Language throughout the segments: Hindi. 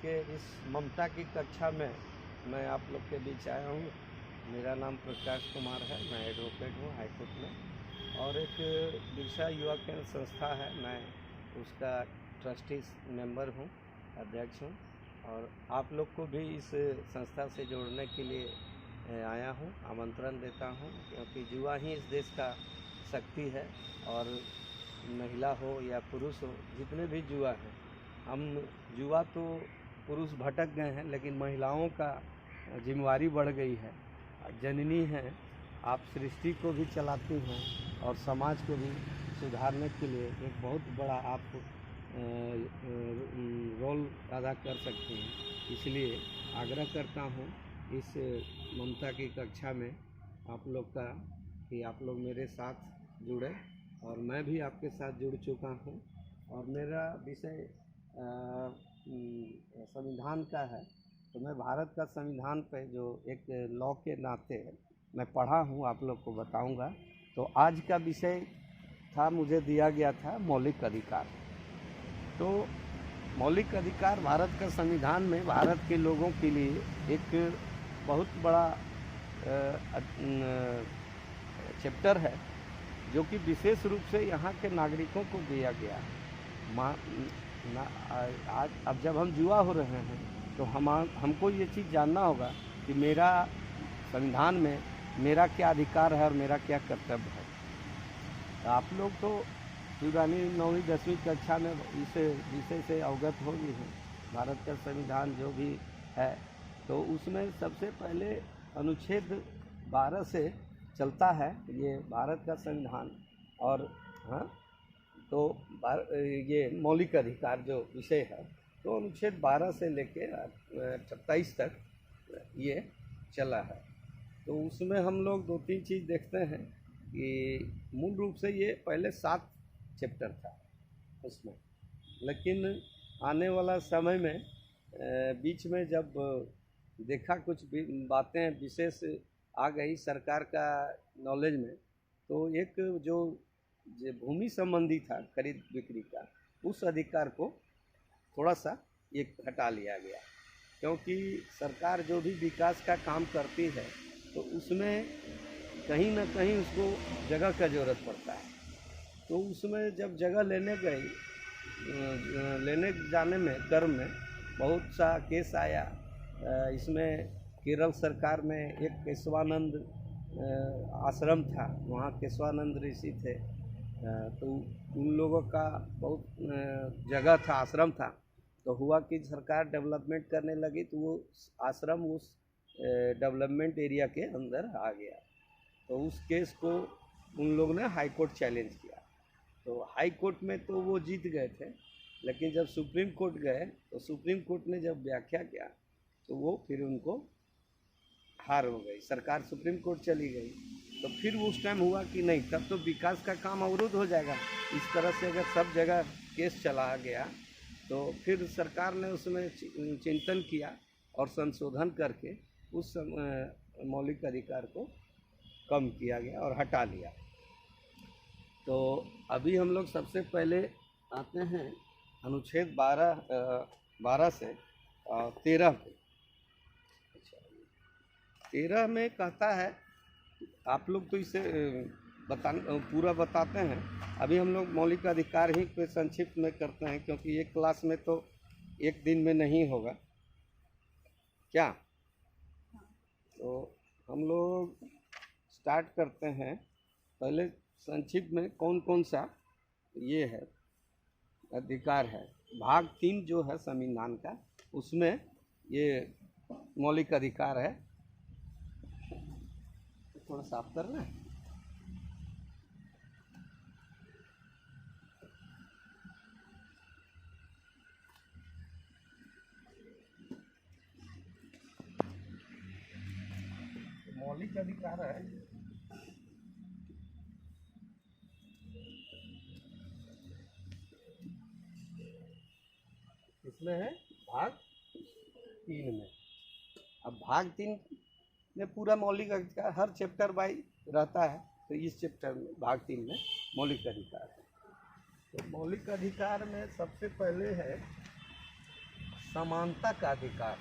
के इस ममता की कक्षा में मैं आप लोग के बीच आया हूँ। मेरा नाम प्रकाश कुमार है, मैं एडवोकेट हूँ हाई कोर्ट में, और एक बिरसा युवा केंद्र संस्था है, मैं उसका ट्रस्टी मेंबर हूँ, अध्यक्ष हूँ। और आप लोग को भी इस संस्था से जोड़ने के लिए आया हूँ, आमंत्रण देता हूँ, क्योंकि युवा ही इस देश का शक्ति है। और महिला हो या पुरुष हो, जितने भी युवा हैं, हम युवा तो पुरुष भटक गए हैं, लेकिन महिलाओं का जिम्मेवारी बढ़ गई है। जननी हैं, आप सृष्टि को भी चलाती हैं और समाज को भी सुधारने के लिए एक बहुत बड़ा आप रोल अदा कर सकते हैं। इसलिए आग्रह करता हूँ इस ममता की कक्षा में आप लोग का कि आप लोग मेरे साथ जुड़े, और मैं भी आपके साथ जुड़ चुका हूँ। और मेरा विषय संविधान का है, तो मैं भारत का संविधान पे जो एक लॉ के नाते मैं पढ़ा हूँ, आप लोग को बताऊँगा। तो आज का विषय था, मुझे दिया गया था मौलिक अधिकार। तो मौलिक अधिकार भारत का संविधान में भारत के लोगों के लिए एक बहुत बड़ा चैप्टर है, जो कि विशेष रूप से यहाँ के नागरिकों को दिया गया है। आज अब जब हम युवा हो रहे हैं तो हमको ये चीज़ जानना होगा कि मेरा संविधान में मेरा क्या अधिकार है और मेरा क्या कर्तव्य है। तो आप लोग तो पुरानी 9वीं 10वीं कक्षा में इस विषय से अवगत हो गए हैं। भारत का संविधान जो भी है, तो उसमें सबसे पहले अनुच्छेद 12 से चलता है ये भारत का संविधान। और हाँ, तो ये मौलिक अधिकार जो विषय है, तो अनुच्छेद 12 से लेके 27 तक ये चला है। तो उसमें हम लोग 2-3 चीज़ देखते हैं कि मूल रूप से ये पहले 7 चैप्टर था उसमें, लेकिन आने वाला समय में बीच में जब देखा कुछ बातें विशेष आ गई सरकार का नॉलेज में, तो एक जो भूमि संबंधी था खरीद बिक्री का, उस अधिकार को थोड़ा सा एक हटा लिया गया। क्योंकि सरकार जो भी विकास का काम करती है, तो उसमें कहीं ना कहीं उसको जगह का ज़रूरत पड़ता है। तो उसमें जब जगह लेने जाने में क्रम में बहुत सा केस आया। इसमें केरल सरकार में एक केशवानंद आश्रम था, वहाँ केशवानंद ऋषि थे, तो उन लोगों का बहुत जगह था, आश्रम था। तो हुआ कि सरकार डेवलपमेंट करने लगी, तो वो आश्रम उस डेवलपमेंट एरिया के अंदर आ गया। तो उस केस को उन लोगों ने हाई कोर्ट चैलेंज किया। तो हाई कोर्ट में तो वो जीत गए थे, लेकिन जब सुप्रीम कोर्ट गए तो सुप्रीम कोर्ट ने जब व्याख्या किया, तो वो फिर उनको हार हो गई, सरकार सुप्रीम कोर्ट चली गई। तो फिर उस टाइम हुआ कि नहीं, तब तो विकास का काम अवरुद्ध हो जाएगा। इस तरह से अगर सब जगह केस चला गया, तो फिर सरकार ने उसमें चिंतन किया और संशोधन करके उस मौलिक अधिकार को कम किया गया और हटा लिया। तो अभी हम लोग सबसे पहले आते हैं अनुच्छेद 12 से 13 पे। 13 में कहता है, आप लोग तो इसे पूरा बताते हैं। अभी हम लोग मौलिक अधिकार ही पे संक्षिप्त में करते हैं, क्योंकि एक क्लास में तो एक दिन में नहीं होगा क्या। तो हम लोग स्टार्ट करते हैं। पहले संक्षिप्त में कौन कौन सा ये है अधिकार है। भाग 3 जो है संविधान का, उसमें ये मौलिक अधिकार है। थोड़ा साफ करना है। मौलिक अधिकार है, इसमें है भाग 3 में। अब भाग 3 में पूरा मौलिक अधिकार हर चैप्टर बाई रहता है, तो इस चैप्टर में भाग 3 में मौलिक अधिकार है। तो मौलिक अधिकार में सबसे पहले है समानता का अधिकार।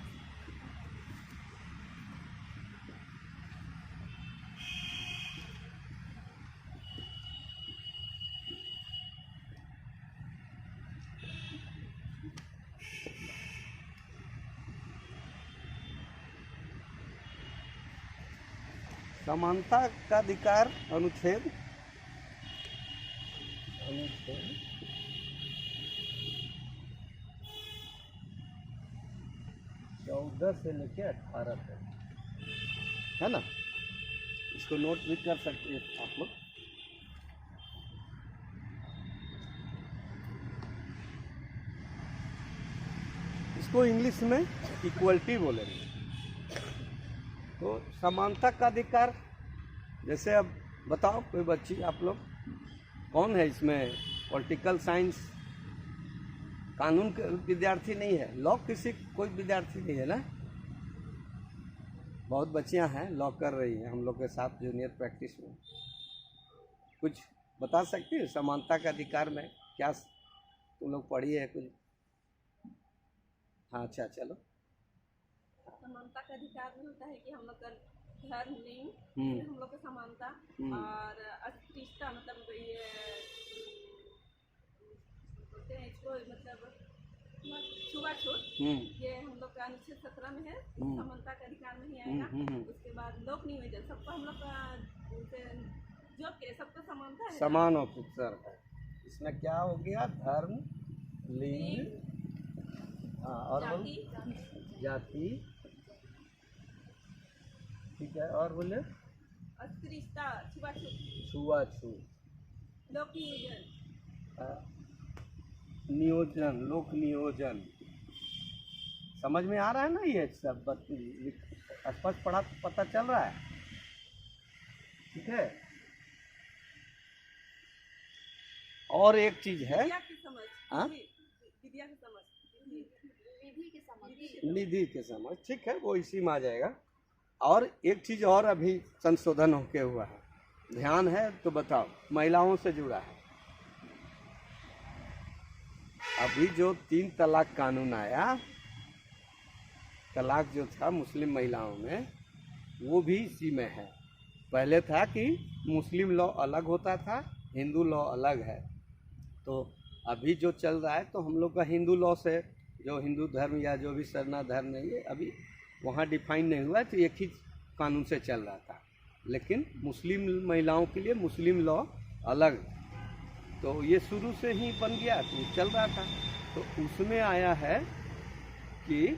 समानता का अधिकार अनुच्छेद 14 से लेके 18 तक है ना। इसको नोट भी कर सकते हैं आप लोग। इसको इंग्लिश में इक्वलिटी बोलेंगे। तो समानता का अधिकार, जैसे अब बताओ कोई बच्ची, आप लोग कौन है इसमें पॉलिटिकल साइंस कानून के विद्यार्थी नहीं है, लॉ किसी कोई विद्यार्थी नहीं है ना। बहुत बच्चियां हैं लॉ कर रही हैं हम लोग के साथ जूनियर प्रैक्टिस में। कुछ बता सकती है समानता के अधिकार में क्या तुम लोग पढ़ी है कुछ? हाँ अच्छा चलो। समानता का अधिकार में होता है कि हम लोग का धर्म, लिंग, हम लोग का समानता और अस्पृश्यता, मतलब ये बोलते हैं इसको, मतलब छुआछूत, ये हम लोग का अनुच्छेद 17 में है। समानता का अधिकार नहीं आएगा। उसके बाद लोक नियोजन, सबको हम लोग का जो के सबको समानता है, समान अवसर है। इसमें क्या हो गया? धर्म, लिंग, हाँ और जाति, ठीक है, और बोले अस्पृश्यता, छुआछूत, लोक नियोजन, नियोजन, लोक नियोजन। समझ में आ रहा है ना? ये सब स्पष्ट पढ़ा पता चल रहा है? ठीक है। और एक चीज है, विद्या की समझ, विद्या की समझ, निधि के समझ, ठीक है, वो इसी में आ जाएगा। और एक चीज और अभी संशोधन होके हुआ है, ध्यान है तो बताओ, महिलाओं से जुड़ा है। अभी जो 3 तलाक कानून आया, तलाक जो था मुस्लिम महिलाओं में, वो भी इसी में है। पहले था कि मुस्लिम लॉ अलग होता था, हिंदू लॉ अलग है। तो अभी जो चल रहा है, तो हम लोग का हिंदू लॉ से, जो हिंदू धर्म या जो भी सरना धर्म है, ये अभी वहाँ डिफाइन नहीं हुआ है, तो एक ही कानून से चल रहा था। लेकिन मुस्लिम महिलाओं के लिए मुस्लिम लॉ अलग, तो ये शुरू से ही बन गया, तो चल रहा था। तो उसमें आया है कि